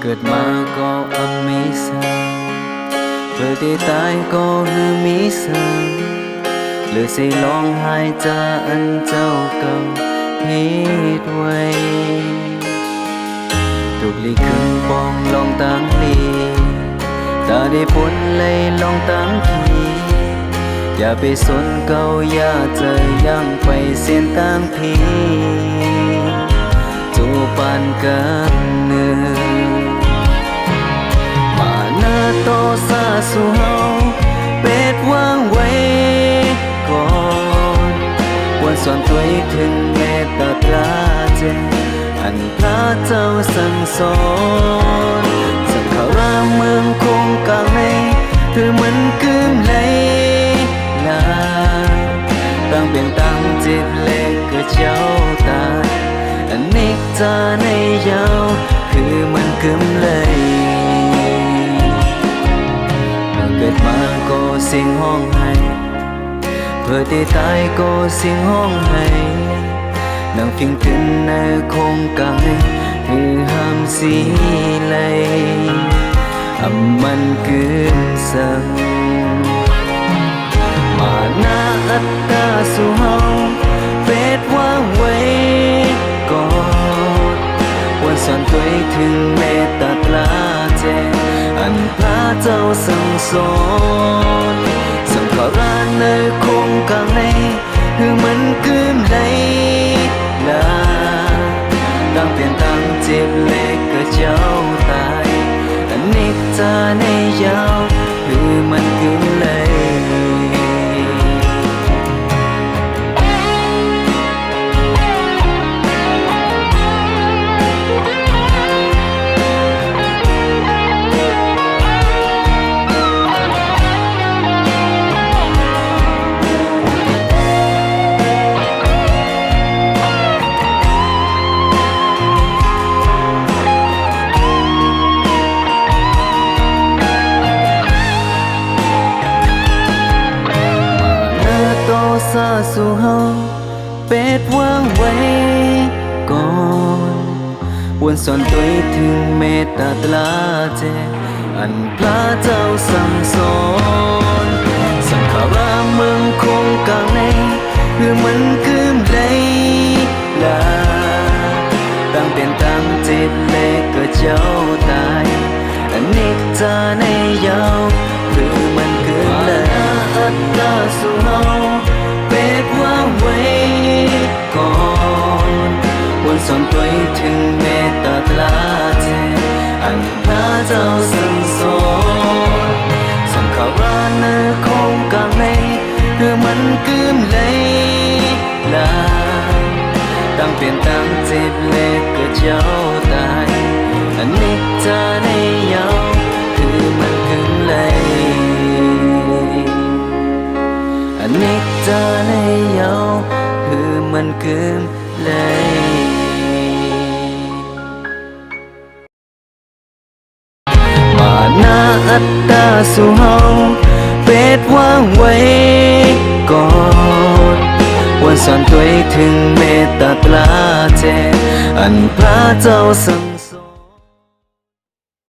เกิดมาก็มีสังเพื่อที่ตายก็คือมีสังหรือสิลองหายจาอันเจ้าเก่าเหตุไว้ถูกลีขึ้นปองลองตั้งลีตาได้ผลเลยลองตั้งทีอย่าไปสนเก่าอย่าเจอยังไปเส้นตั้งพีจูปานกันเนื้อมาหน้าโตซาสู่เฮาเป็ดวางไว้ก่อนวันสอนตัวถึงเมตตาตราเจอันพระเจ้าสั่งสอนสังขารเมืองคงกลางในคือมันคืมเลยลาตั้งเป็นตั้งจิตเล็กก็เจ้าตายอันนิจจาในยาวคือมันคืมเลยเกิดมาก็สิ่งห้องให้เพื่อที่ตายก็สิ่งห้องให้นั่งพิงขึ้นในคงกางคือห้ามสีเลยมันคืนสังมาหน้าอัตตาสู่เฮาเป็ดวางไว้ก่อนวันสอนตัวถึงเมตตาตราเจอันพระเจ้าสั่งสอนสังขารในคงกลางในคือมันคืนเลยลาตั้งเปลี่ยนตั้งเจ็บเล็กก็เจ้าตายอันนิจจาในยาวคือมันคืนเลยซาสู่เฮาเป็ดวางไว้ก่อนวันสอนตัวถึงเมตตาตราเจอันพระเจ้าสั่งสอนสังขารเมืองคงกลางในคือมันคืมเลยลาตั้งเป็นตั้งจิตเล็กก็เจ้าตายอันนิจจาในยาวคือมันคืนเลยอัตตาสู่เฮาเป็ดวางไว้ก่อนวันสอนตัวถึงเมตตาตราเจอันพระเจ้าสั่งสอนสังขารในคงกลางในคือมันคืมเลยลาตั้งเปลี่ยนตั้งเจ็บเล็กก็เจ้าตายอันนิจจาในยาวคือมันคืมเลยอันนิจจาในยาวคือมันคืมเลยมาหน้าอัตตาสู่เฮาเป็ดวางไว้ก่อนวันสอนตัวถึงเมตตาตราเจอันพระเจ้าสั่ง